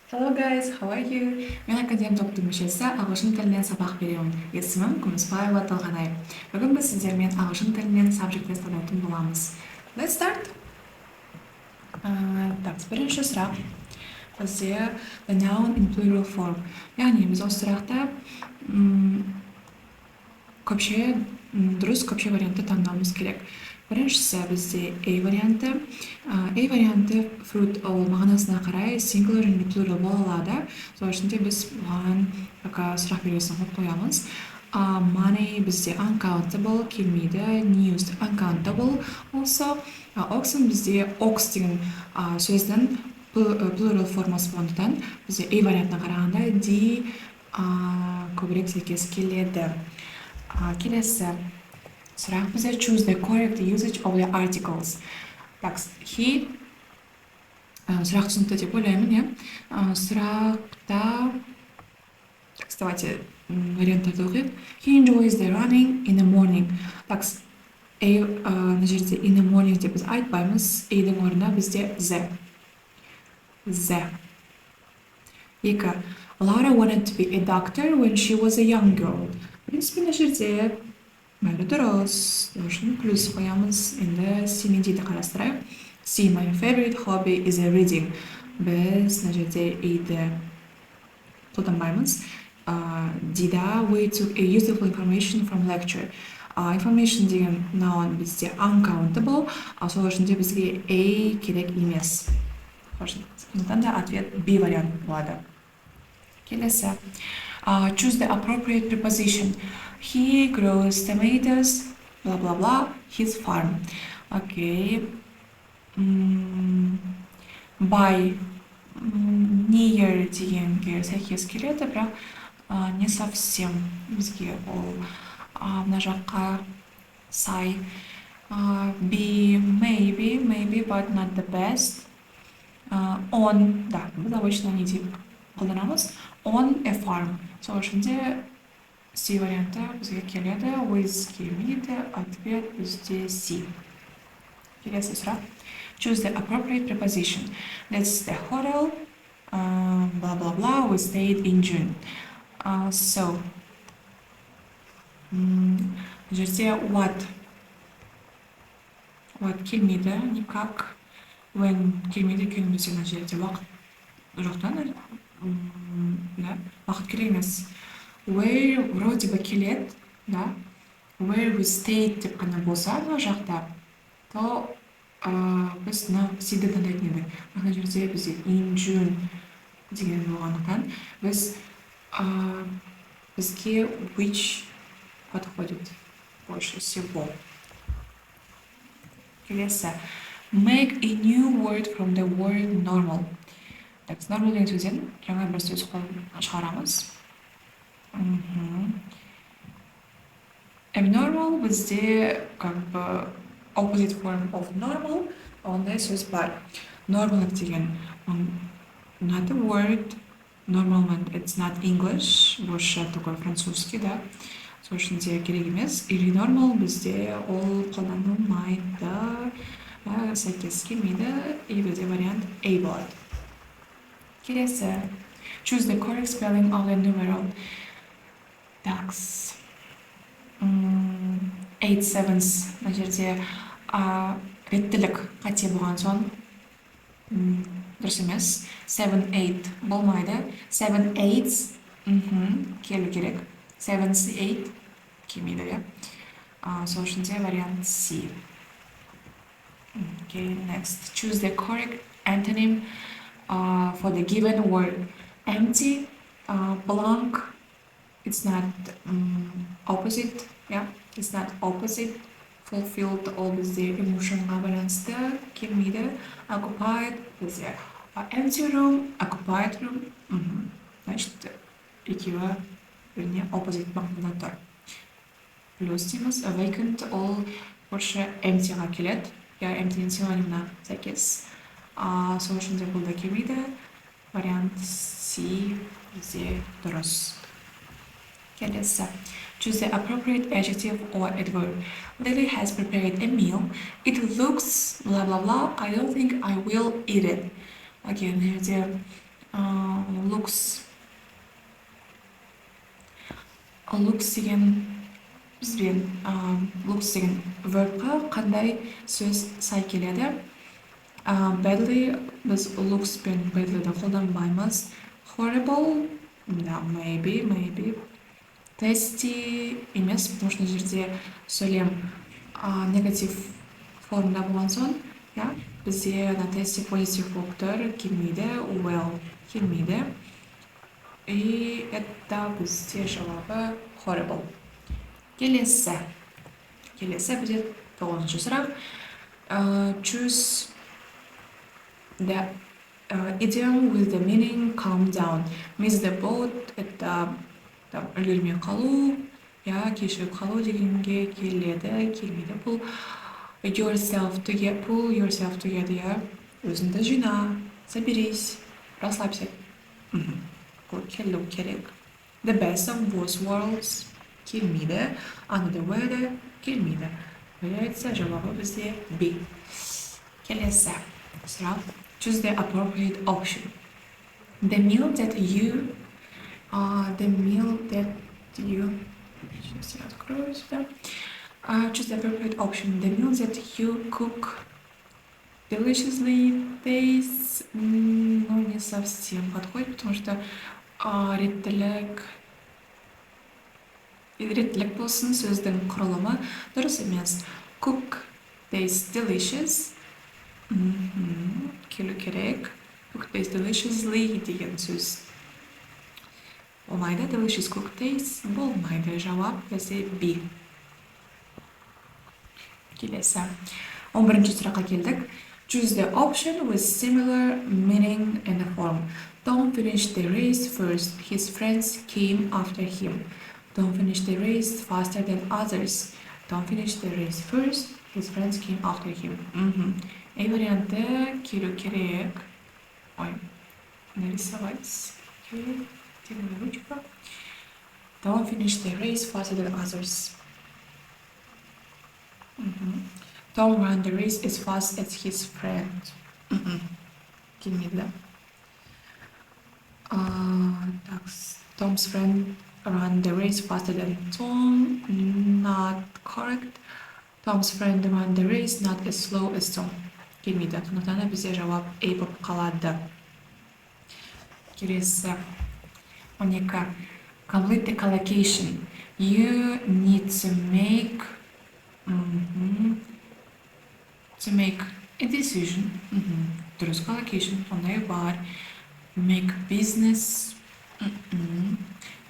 Hello guys, how are you? Мен Академ топтың мүшесі ағылшын тілінен сабақ беремін. Есімім Күмісбаева Талғанай. Бүгін біз сіздермен ағылшын тілінен subject-тес танитын боламыз. Let's start. Бірінші сұрақ. Бізде the noun in plural form. Яғни біз осы сұрақта дұрыс көпше вариантты таңдауымыз керек. Біріншісі бізде A варианты. A варианты fruit ол мағынасына қарай singular және plural бола алады. Сол үшін де біз бұған сұрақ белгісін қойып қоямыз. Money бізде uncountable келмейді. News uncountable also. Oxen бізде ox деген сөздің plural формасы болғандықтан бізде A вариантына қарағанда D көбірек сәйкес келеді. Келесі сұрақ бізде choose the correct usage of the articles. Так, сұрақ түсінікті деп ойлаймын, иә. Сұрақта давайте варианттарды оқиық. He enjoys the running in the morning. Так, мына жерде in the morning деп біз айтпаймыз. A-дің орнына бізде the. Екі. Laura wanted to be a doctor when she was a young girl. В принципе, мына жерде бәрі дұрыс. Үшін плюс қоямыз. Енді C мен D-ді қарастырайық. C. My favorite hobby is reading. Біз мына жерде A-ді қолданбаймыз. D-да we took a useful information from lecture. Information деген noun бізде uncountable. Сол үшін де бізге A керек емес. Сондықтан да ответ B вариант болады. Келесі. Choose the appropriate preposition. He grows tomatoes, blah blah blah, his farm. Окей. By near дегенге сәйкес келеді, бірақ не совсем бізге ол мына жаққа сай. Be maybe, but not the best. On, да, біз обычно не деп қолданамыз. On a farm. Сол үшін де C варианты бізге келеді, with келмейді, ответ бізде C. Келесі сұрақ. Choose the appropriate preposition. That's the hotel, blah blah blah, we stayed in June. So, жерде what келмейді, никак. When келмейді, келмесе мына жерде уақыт жоқтан, да, уақыт керек емес. Where вроде бы келеді, да. Where we stayed деп қана болса, мына жақта, то біз C-ді таңдайтын едік. Мына жерде бізде in June деген болғандықтан бізге which подходит больше всего. Келесі. Make a new word from the word normal. Так, normal деген сөзден жаңа бір сөз шығарамыз. Abnormal бізде как бы opposite form of normal, ондай сөз бар. Normal деген not a word, normal it's not English, больше такой французский, да. Сол үшін де керек емес. Или normal бізде ол қолданылмайды, сәйкес келмейді, и бізде вариант A болады. Келесі. Choose the correct spelling of the numeral. Такс. 8/7. Мына жерде реттілік қате болған соң дұрыс емес. 7/8 болмайды. 7/8 келу керек. 7/8 келмейді, иә. Сол үшін де вариант C. Okay, next. Choose the correct antonym for the given word. Empty, blank, it's not opposite, yeah, it's not opposite. Fulfilled, all бізде emotionға байланысты келмейді. Occupied, бізде empty room, occupied room. Значит, екеуі біріне opposite мағынада тұр. Плюс дейміз, vacant, ол больше emptyға келеді. Я empty синонимна сәйкес. Сол үшін де бұл да келмейді. Вариант C бізде дұрыс. Келесі. Choose the appropriate adjective or adverb. Lily has prepared a meal. It looks blah blah blah. I don't think I will eat it. Окей, мына жерде looks деген бізбен looks деген verbқа қандай сөз сай келеді? Badly біз looks пен badly'ді қолданбаймыз. Horrible, да, maybe. Tasty емес, потому что мына жерде сөйлем негатив формада болған соң, иә, бізде tasty позитив болып тұр, келмейді, well келмейді. И это бізде жауабы horrible. Келесі бізде 9-шы сұрақ. Choose the idiom with the meaning calm down. Miss the boat, это үлгермей қалу, я кешігіп қалу дегенге келеді, келмейді. Pull yourself together, я өзіңді жина, соберись, расслабься. Бұл келу керек. The best of both worlds келмейді. Under the weather келмейді. Böylece жауабы бізде B. Келесі сұрақ. Choose the appropriate option. The meal that you сейчас я открою сюда. Choose the appropriate option. The meal that you cook deliciously tastes, не совсем подходит, потому что реттілік болсын, сөздің құрылымы дұрыс емес. Cook tastes delicious. Келу керек. Cook tastes deliciously деген сөз болмайды. Delicious cook tastes болмайды. Жауап бізде B. Келесі. 11-ші сұраққа келдік. Choose the option with similar meaning and form. Tom finished the race first. His friends came after him. Tom finished the race faster than others. Tom finished the race first. His friends came after him. Варианты келу керек. Нарисовать. Делаю ручку. Tom finished the race faster than others. Tom ran the race as fast as his friend. Келмейді. Tom's friend ran the race faster than Tom. Not correct. Tom's friend ran the race not as slow as Tom. Келмейді. Сондықтан бізде жауап A болып қалады. Келесі. 12. Complete the collocation. You need to make a decision. Дұрыс collocation. Ондай бар. Make business.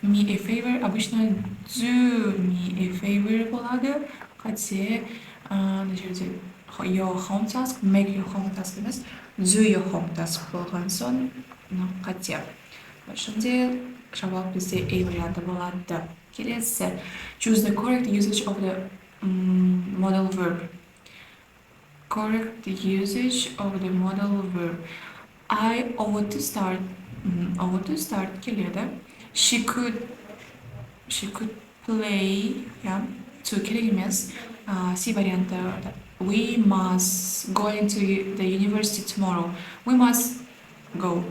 Me a favor. Обычно do me a favor болады. Қате, мына жерде your home task, make your home task емес, do your home task болған соң, қате. Шынде жауап бізде A варианты болады. Келесі. Choose the correct usage of the modal verb. Correct usage of the modal verb. I ought to start келеді. She could play, to керек емес. C варианты. We must go into the university tomorrow. We must go.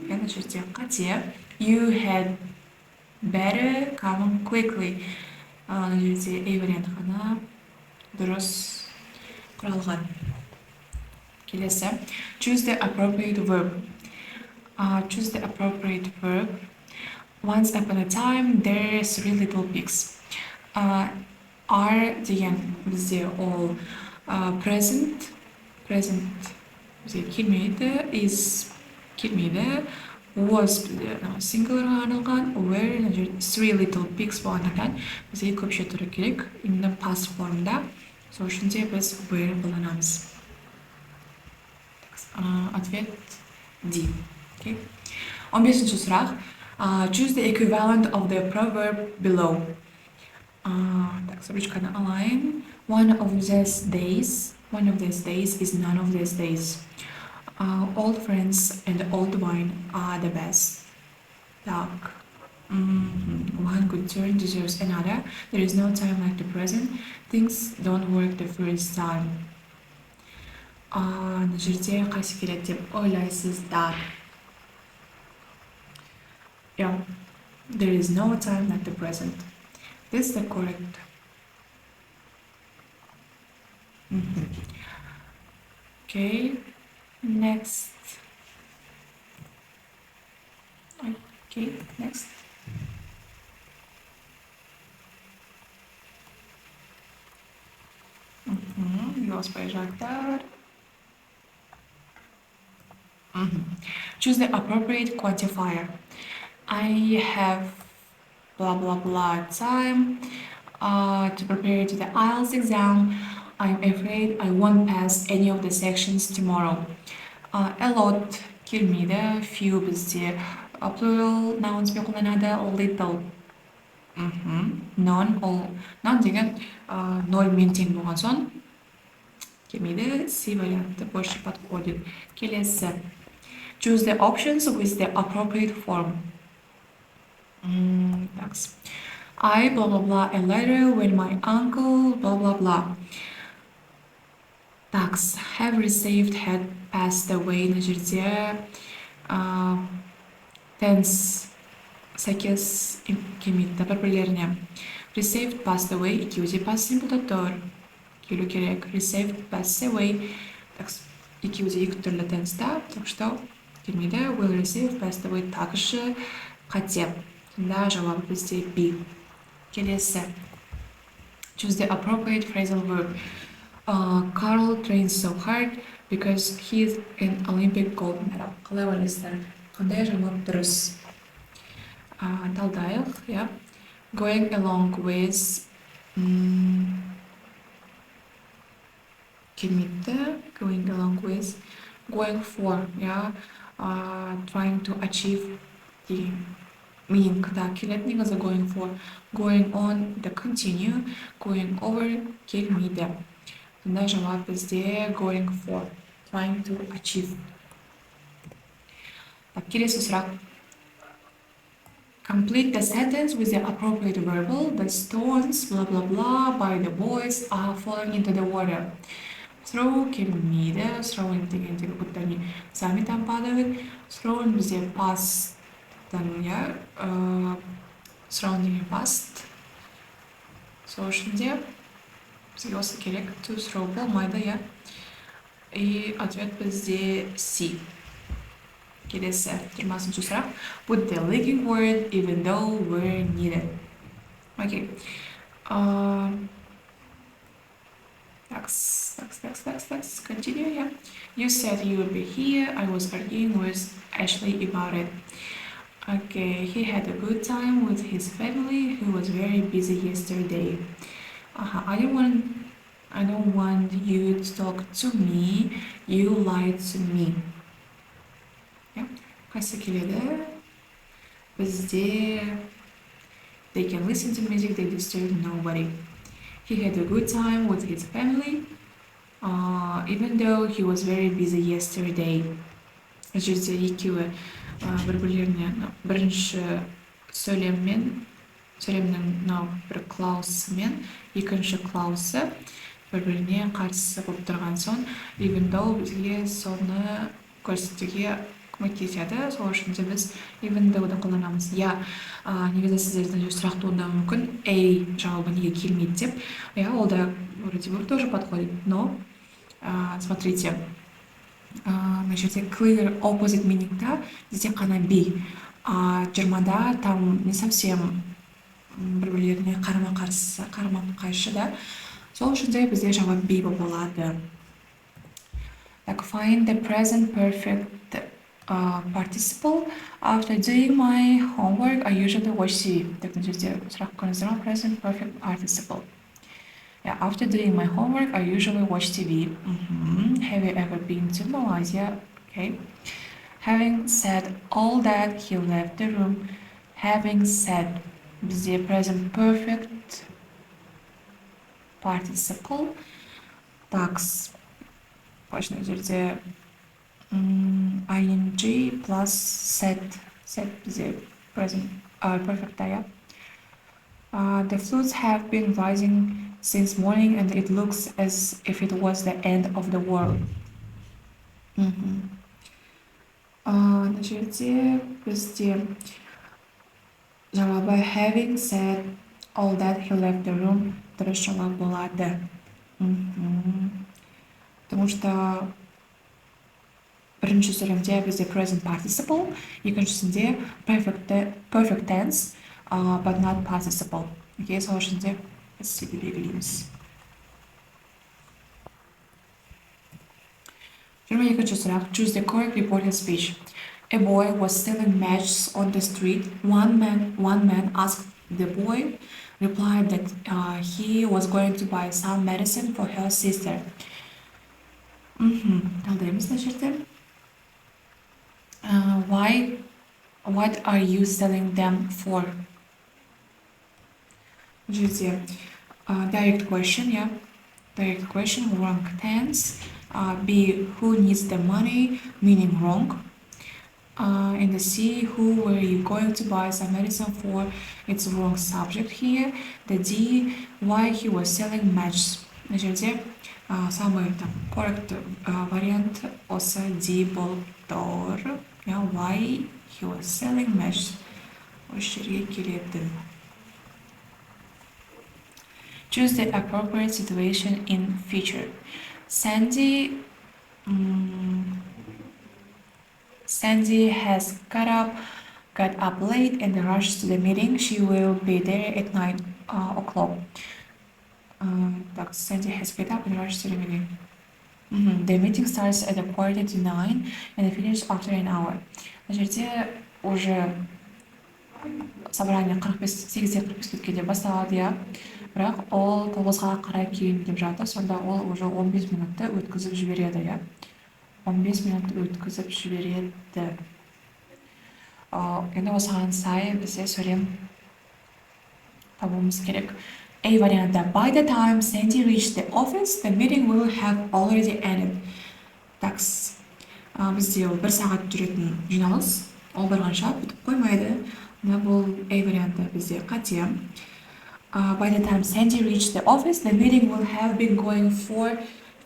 Мына жерде қате. You had better come quickly. Мына жерде A варианты ғана дұрыс құралған. Келесі. Choose the appropriate verb. Choose the appropriate verb. Once upon a time, there are 3 little pigs. Are деген бізде ол present бізде келмейді, is келмейді, was бізде singularға арналған, were 3 little pigs болғандықтан бізге көпше түрі керек, именно past формда. Сол үшін де біз were қолданамыз. Ответ D. 15-ші сұрақ. Choose the equivalent of the proverb below. Ручканы алайын. One of these days is none of these days. Old friends and old wine are the best. Так. One good turn deserves another. There is no time like the present. Things don't work the first time. Мына жерде қайсы келеді деп ойлайсыздар? Yeah, there is no time like the present. This is the correct. Okay, next. Okay, next. Yours projector. Choose the appropriate quantifier. I have blah blah blah time to prepare to the IELTS exam. I'm afraid I won't pass any of the sections tomorrow. A lot келмейді, few бізде plural nouns бен қолданады, little. None, all. None деген нольмен тең болған соң келмейді, C варианты больше подходит. Келесі. Choose the options with the appropriate form. Thanks. I blah blah blah a letter when my uncle blah blah blah. Thanks. Have received had passed away мына жерде tense сәйкес келмейді бір-бірлеріне. Received passed away екеуі де past simple тұр. Келу керек. Received passed away. Екеуі де екі түрлі tense-та, так что келмейді. Will receive passed away также қате. Да, жауабы бізде B. Келесі. Choose the appropriate phrasal verb. Carl trains so hard because he's an Olympic gold medal. Қалай ойлайсыздар? Қандай жауап дұрыс? Талдайық, yeah. Going along with келмейді. Going along with. Going for, yeah. Trying to achieve the meaning да келеді негізі going for. Going on, the continue. Going over келмейді. Сонда жауап бізде going for. Trying to achieve. Келесі сұрақ. Complete the sentence with the appropriate verbal. The stones, blah blah blah, by the boys are falling into the water. Throw келмейді. Throwing дегендегі бұттаны самитан падают. Thrown бізде past. Yeah, thrown деген past. Сол үшін де бізге осы керек. To throw болмайды, yeah. И ответ бізде C. Келесі 20-шы сұрақ. Put the linking word even though where needed. Okay. Let's continue, yeah. You said you would be here. I was arguing with Ashley about it. Okay, he had a good time with his family, who was very busy yesterday. I don't want you to talk to me. You lied to me. Yeah. Қайсы келеді? Бізде they can listen to music, they disturb nobody. He had a good time with his family, even though he was very busy yesterday. Жерде екеуі бір-бірлеріне бірінші сөйлемнің мынау бір клаусымен екінші клаусы бір-біріне қарсы болып тұрған соң even though бізге соны көрсетуге көмектеседі. Сол үшін де біз even though-ды қолданамыз. Негізі сіздердің сұрақ туындауы мүмкін A жауабы неге келмейді деп. Ол да вроде бы тоже подходит, но смотрите, мына жерде clear opposite meaning-да бізде қана B. 20-да там не совсем бір-бірлеріне қарама-қайшы, да. Сол үшін де бізде жауап B болып болады. Find the present perfect participle. After doing my homework, I usually watch TV. Мына жерде сұрақ көріңіздер ме? Present perfect participle. After doing my homework, I usually watch TV. Have you ever been to Malaysia? Okay. Having said all that, he left the room. Having said, bizde present perfect participle. Tax. Başına üzerinde ing plus said. Said bizde present perfect da, yeah. The floods have been rising since morning and it looks as if it was the end of the world. На жерде бізде Жауабы having said all that he left the room. Дұрыс жауап болады. Потому что бірінші сөйлемде бізде present participle, екіншісінде perfect tense, but not participle. Окей, сол үшін де біз сөйтіп белгілейміз. 22-ші сұрақ. Choose the correct reported speech. A boy was selling matches on the street. One man asked the boy, replied that he was going to buy some medicine for her sister. Талдаймыз мына жерде. What are you selling them for? Жерде direct question, yeah. Direct question, wrong tense. B, who needs the money, meaning wrong. In the C, who were you going to buy some medicine for? It's wrong subject here. The D, why he was selling matches. На жерде самый correct вариант осы D болып тұр. Why he was selling matches. Осы жерге келеді. Choose the appropriate situation in future. Sandy has got up late and rushed to the meeting. She will be there at 9 o'clock. Sandy has got up and rushed to the meeting. The meeting starts at 8:45 and finishes after an hour. Мына жерде уже собрание 8:45-ке басталады, иә. Бірақ ол 9-ға қарай кейін деп жатыр, сонда ол уже 15 минутты өткізіп жібереді, иә. 15 минут өткізіп жібереді. Енді осыған сай бізде сөйлем табуымыз керек. A варианты. By the time Sandy reached the office, the meeting will have already ended. Такс. Бізде ол 1 сағат жүретін жиналыс. Ол барғанша бітіп қоймайды. Бұл A варианты бізде қате. By the time Sandy reached the office, the meeting will have been going for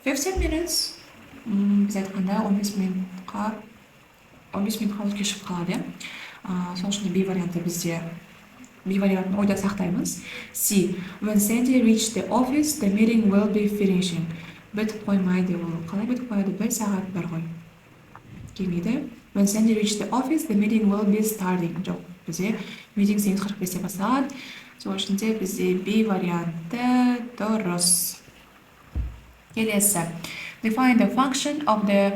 15 minutes. Біз айтқанда 15 минутқа өтке шығып қалады. Сол үшін B варианты бізде B вариантын ойда сақтаймыз. C. When Sandy reached the office, the meeting will be finishing. Бітіп қоймайды ол. Қалай бітіп қойады? 1 сағат бар ғой. Келмейді. When Sandy reached the office, the meeting will be starting. Жоқ, бізде meeting 8:45-те басталады. Сол үшін де бізде B варианты дұрыс. Келесі. Define the function of the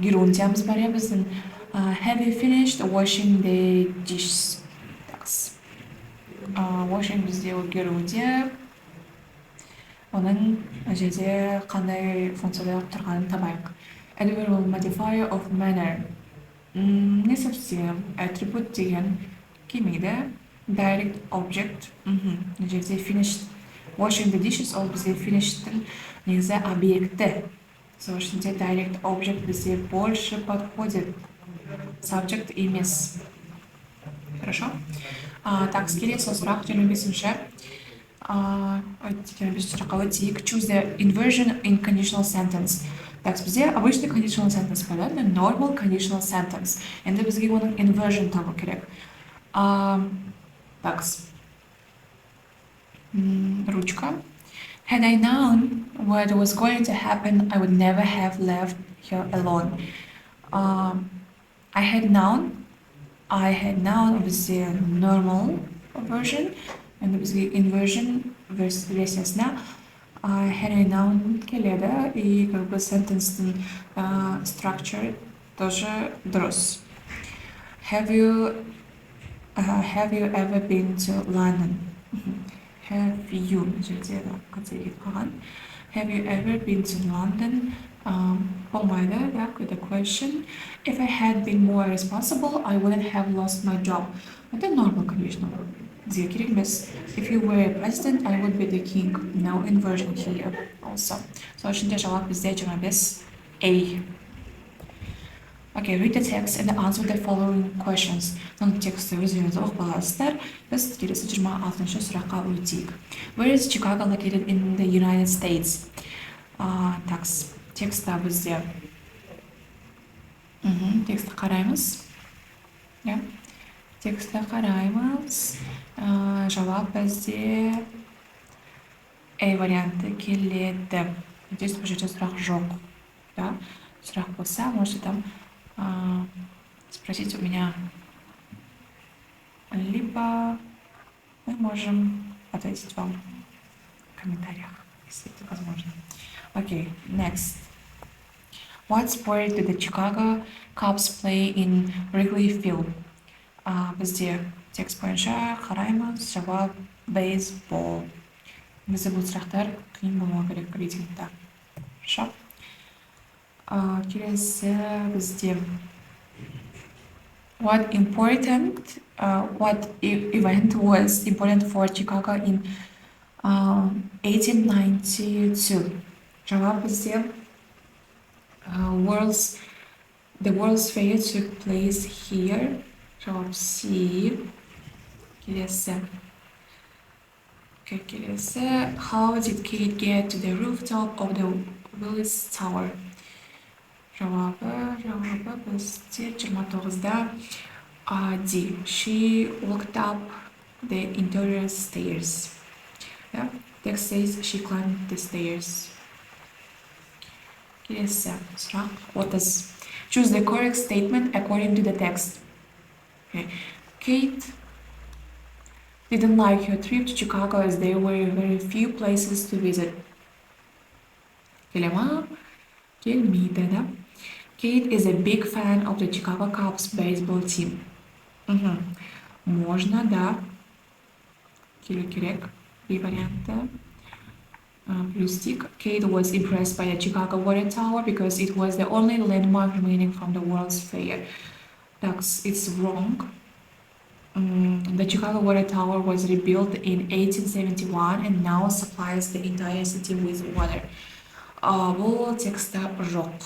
Gerunds бар біздің. Have you finished washing the dishes? Washing бізде Gerunds. Оның жерде қандай функцияда тұрғанын табайық. Adverb modifier of manner. Не совсем. Attribute деген келмейді. Direct object. Жерде finished. Washing the dishes ол бізде finished'тің негізі объекті. Сол үшін де direct object бізде больше подходит. Subject емес. Хорошо? Так, келесі сұрақ 25-ші. 25-ші сұраққа өтейік. Choose the inversion in conditional sentence. Так, бізде обычный conditional sentence бар, да? Normal conditional sentence. Енді бізге оның inversion табу керек. Так. Ручка. Had I known what was going to happen, I would never have left her alone. I had known бізде normal version, and бізде inversion версиясына had I known келеді, и как бы sentence structure тоже дұрыс. Have you ever been to London? Have you ever been to London? Болмайды, да, the question. If I had been more responsible, I wouldn't have lost my job. Это normal conditional. Бізге керек емес. If you were a president, I would be the king. No inversion here also. Сол үшін де жауап бізде 25A. Okay, read the text and answer the following questions. Мына текстті өздеріңіз оқып аласыздар. Біз келесі 26-шы сұраққа өтейік. Where is Chicago located in the United States? Текстті бізде. Текстті қараймыз. Текстті қараймыз. Жауап бізде A варианты келеді. Здесь бұл жерде сұрақ жоқ. Да? Сұрақ болса, можете там спросить у меня, либо мы можем ответить вам в комментариях, если это возможно. Okay, next. What sport did the Chicago Cubs play in Wrigley Field? Бізде текст бойынша қараймыз. Жауап бейсбол. Бізде бұл сұрақтар қиын болмау керек рейтингта. Хорошо. Келесі бізде what event was important for Chicago in 1892? Жауап бізде the World's Fair took place here. Жауап C. Келесі. How did Kate get to the rooftop of the Willis Tower? Жауабы бізде 29-да D. She walked up the interior stairs. Yeah? Text says she climbed the stairs. Келесі сұрақ 30. Choose the correct statement according to the text. Okay. Kate didn't like her trip to Chicago as there were very few places to visit. Келе ма? Келмейді, да? Kate is a big fan of the Chicago Cubs baseball team. Можно, да. Келу керек. B варианты. Плюс тик. Kate was impressed by the Chicago Water Tower because it was the only landmark remaining from the World's Fair. That's it's wrong. The Chicago Water Tower was rebuilt in 1871 and now supplies the entire city with water. Бұл текстта жоқ.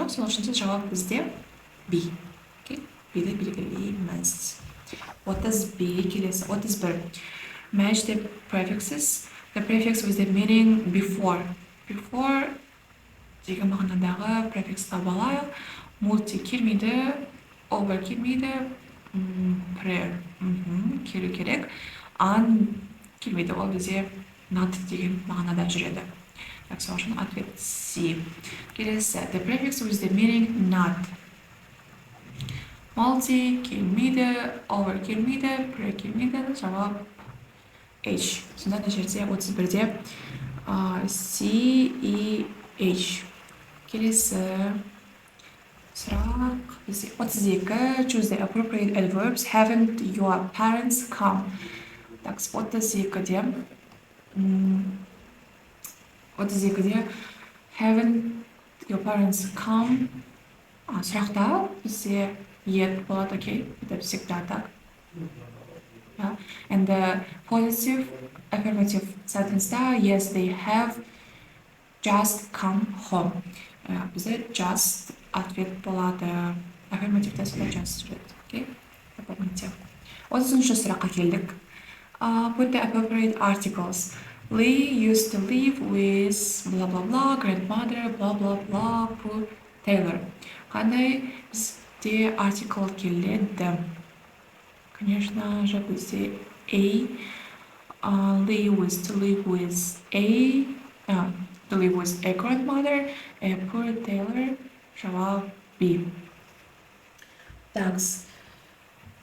Сол үшін жауап бізде B. Okay? B'ді белгілейміз. 30B келесі. 31. Match the prefixes. The prefix with the meaning before. Before деген мағынадағы префиксті алайық. Multi келмейді, over келмейді, pre келу керек. An келмейді, ол бізде not деген мағынада жүреді. Так, сол үшін ответ C. Келесі, the prefix with the meaning not. Multi келмейді, over келмейді, pre келмейді, жауап H. Сонда да жерде 31-де C и H. Келесі сұрақ бізде 32. Choose the appropriate adverbs haven't your parents come. Так, 32-де haven't your parents come. Сұрақта бізде yet болады, окей? Это всегда так. Yeah. And the positive affirmative sentence yes, they have just come home. Бізде just ответ болады. Affirmative тестте just жүреді. Okay? Запомните. 30-ші сұраққа келдік. Put the appropriate articles. Lee used to live with blah blah blah, grandmother, blah blah blah, poor Taylor. Қандай бізде article келеді? Конечно же, бізде A. Lee was to live with a grandmother, a poor Taylor. Жауап B. Thanks.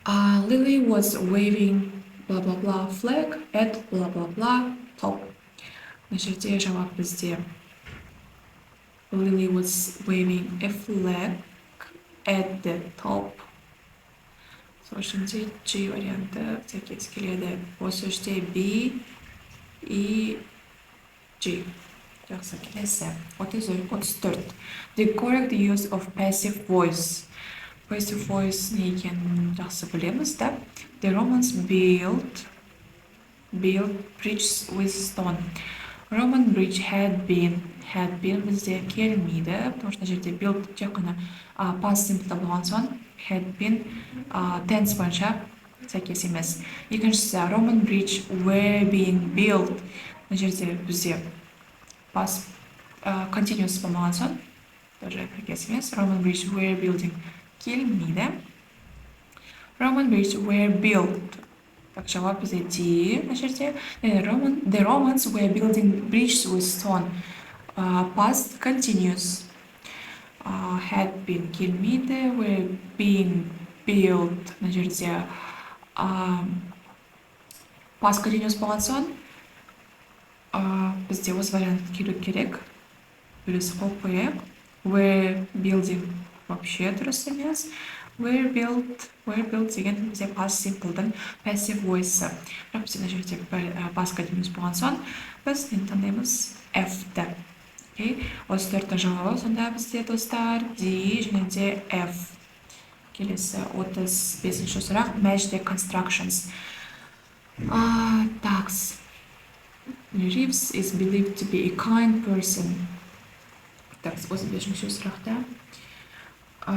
Lily was waving blah blah blah flag at blah blah blah top. На жерде жауап бізде Lily was waving a flag at the top. Сол үшін де G варианты сәйкес келеді. Осы жерде B и G. Жақсы, келесі. 34. The correct use of passive voice. Passive voice не екенін жақсы білеміз, да? The Romans built bridges with stone. Roman bridge had been бізде келмейді, потому что жерде built тек қана past simple болған соң had been tense бойынша сәйкес емес. Екіншісі Roman bridge were being built. Мына жерде бізде past continuous болмаған соң тоже сәйкес емес. Roman bridge were building келмейді. Roman bridges were built. Так, жауап бізде D мына жерде. The Romans were building bridges with stone. Past continuous. Had been келмейді. Were being built мына жерде past continuous болған соң бізде осы вариант келу керек. Бірісі қойып қояйық. Were building вообще дұрыс емес. Were built деген бізде past simple'дың passive voice'ы. Бірақ бізде мына жерде past continuous болған соң біз нені таңдаймыз? F-ді. Осы төрттің жауабы сонда бізде достар D және де F. Келесі 35-ші сұрақ. Match the constructions. Tax. Reeves is believed to be a kind person. Так, 35-ші сұрақта.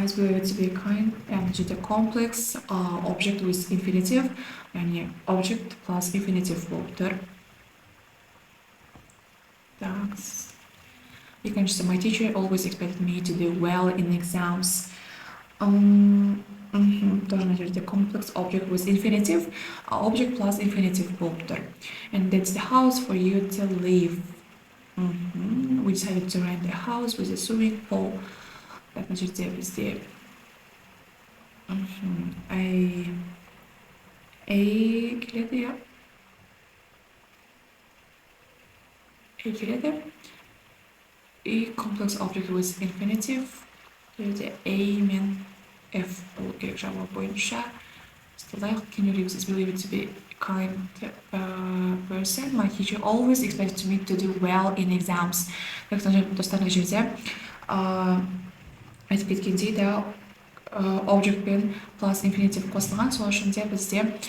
Is believed to be a kind, and a complex object with infinitive, yani object plus infinitive болып тұр. Так. Екіншісі, my teacher always expected me to do well in exams. Тоже на жерде complex object with infinitive, object plus infinitive болып тұр. And that's the house for you to live. We decided to rent a house with a swimming pool. Так, на жерде бізде келеді, ja. Келеді. И complex object with infinitive. Келеді A мен F болу керек жауап бойынша. Сталайық. Can you Reeves is believed to be a kind person. My teacher always expected me to do well in exams. Так, достар на жерде айтып кеткендей, да, object пен plus infinitive қосылған, сол үшін де бізде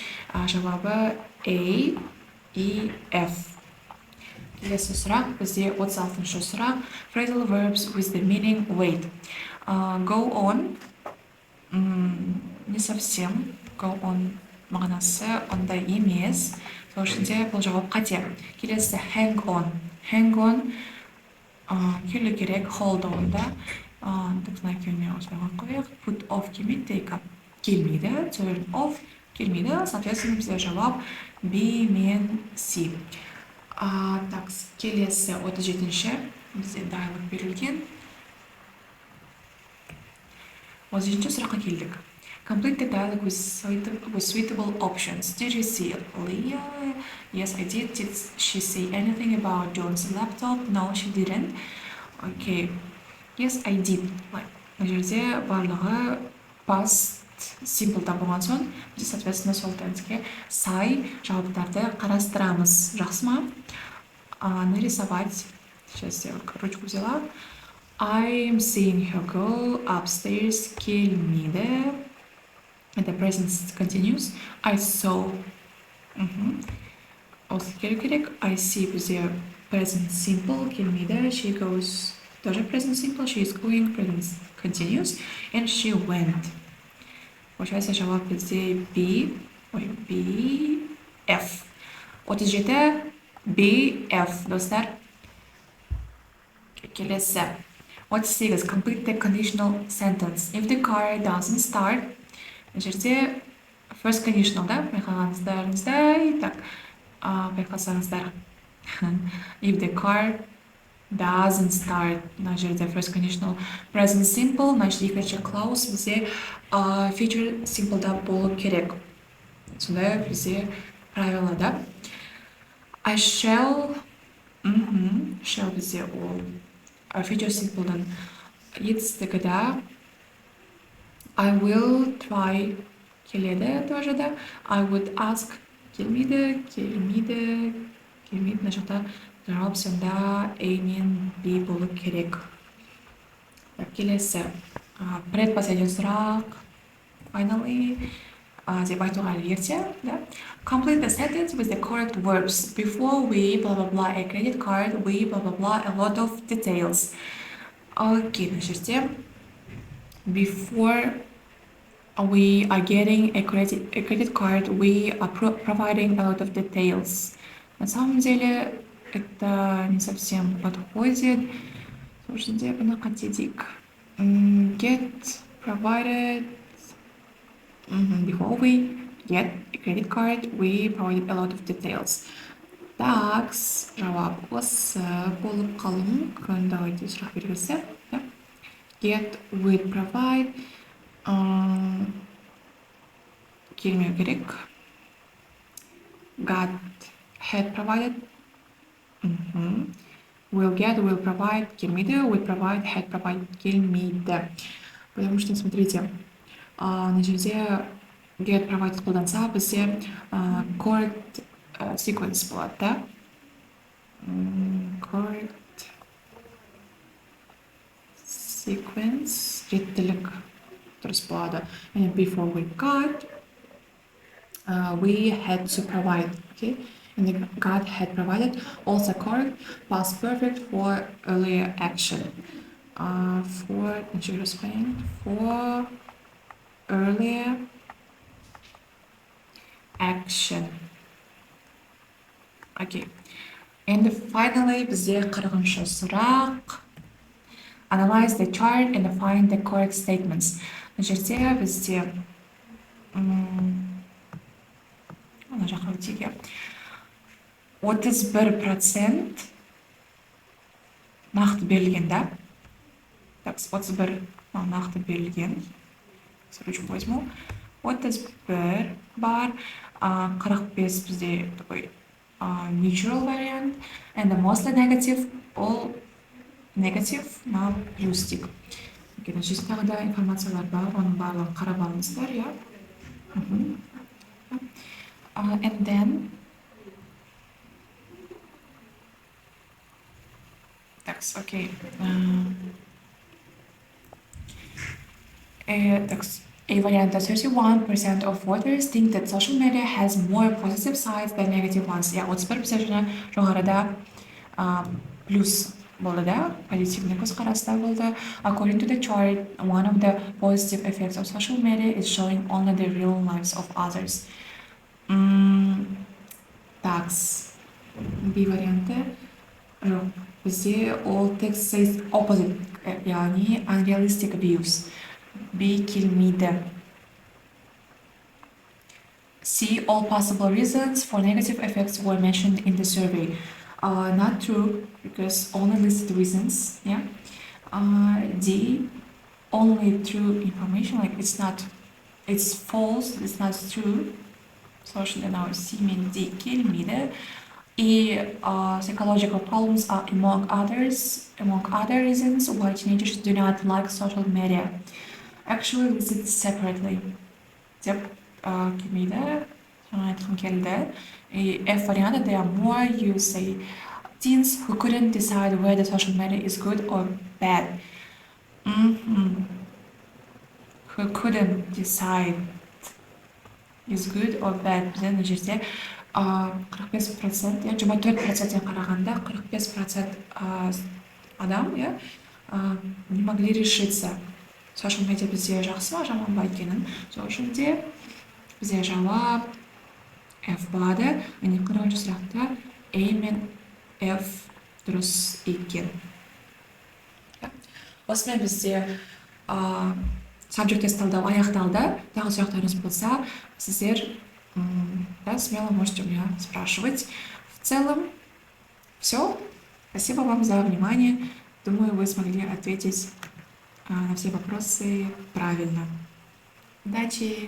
жауабы A и F. Келесі сұрақ бізде 36-ші сұрақ. Phrasal verbs with the meaning wait. Go on. Не совсем. Go on мағынасы ондай емес. Сол үшін де бұл жауап қате. Келесі hang on. Hang on келу керек hold on да. Мына екеуіне осылай қояйық. Put off келмейді, take up келмейді, turn off келмейді. Соответственно, бізде жауап B мен C. Так, келесі 37-ші бізде dialog берілген. 37-ші сұраққа келдік. Complete the dialogue with suitable options. Did you see Leah? Yes, I did. Did she say anything about John's laptop? No, she didn't. Okay. Yes, I did. Мына жерде барлығы past simple-да болған соң, біз, соответственно, сол тенске сай жауаптарды қарастырамыз. Жақсы ма? Нарисовать. Сейчас я ручку взяла. I'm seeing her go upstairs. Келмейді. The present continuous. I saw. Осы келу керек. I see бізде present simple. Келмейді. She goes. Тоже present simple. She is going. Present continuous. And she went. Получается жауап бізде B. F. 37 B, F, достар. Келесі. 38. Complete the conditional sentence. If the car doesn't start. Мына жерде first conditional, да? Байқағаныңыздай. Так, байқасаңыздар. If the car doesn't start. Мына жерде first conditional. Present simple. Значит, екінші clause бізде future simple-да болу керек. Сондай бізде правило, да? I shall. Shall бізде ол future simple-дан етістігі, да? I will try келеді тоже, да? I would ask келмейді. Мына жақта жауап сонда A мен B болу керек. Келесі. Предпоследний сұрақ. Finally. Деп айтуға ерте, да? Complete the sentence with the correct verbs. Before we blah blah blah a credit card, we blah blah blah a lot of details. Окей, мына жерде before we are getting a credit card, we are providing a lot of details. На самом деле это не совсем подходит. Слушайте, на катедик. Get provided Before we get a credit card, we provided a lot of details. Так, жауап осы болып қалуы мүмкін. Давайте сұрақ белгісі. Get, with, provide. Келмеу керек. Got, had provided. Will get, will provide. Келмейді. Will provide, had provided. Келмейді. Потому что, смотрите, мына жерде get provided қолданса бізде correct sequence болады, да? Correct sequence реттілік дұрыс болады. And before we got, we had to provide, okay? And the got, had provided, also correct, past perfect for earlier action. For earlier action. Okay. And finally, бізде 40-шы сұрақ. Analyze the chart and find the correct statements. Мына жерде бізде ана жаққа өтейік. 31% нақты берілген, да? Так, 31 нақты берілген. Ручку возьму. 31 бар. 45 бізде такой neutral variant. And the mostly negative, all negative на плюстик. Окей, здесь тағы да информациялар бар, оның барлығын қарап алыңыздар, иә? And then that's okay. That's a variant that 31% of voters think that social media has more positive sides than negative ones. Yeah, 31% жоғарыда плюс болды, да? Позитивный көзқараста болды. According to the chart, one of the positive effects of social media is showing only the real lives of others. Такс. B варианты. Бізде all text says opposite, яғни unrealistic views. B келмейді. C, all possible reasons for negative effects were mentioned in the survey. Not true, because only listed reasons, yeah. D, only true information, like it's false, it's not true. Socially now C means D келмейді. E, psychological problems are among other reasons why teenagers do not like social media. Actually listed separately. Деп келмейді. Жаңа айтқым келді. F variant, there are more you say teens who couldn't decide whether social media is good or bad. Who couldn't decide is good or bad. Бізде мына жерде 45%, 24%-тен қарағанда 45% адам, не могли решиться. Social media бізде жақсы ма, жаман ба екенін. Сол үшін де бізде жауап F болады. Және 40-шы сұрақта A мен F дұрыс екен. Осымен бізде subject тест талдау аяқталды. Тағы сұрақтарыңыз болса, сіздер смело можете у меня спрашивать. В целом, все. Спасибо вам за внимание. Думаю, вы смогли ответить на все вопросы правильно. Удачи!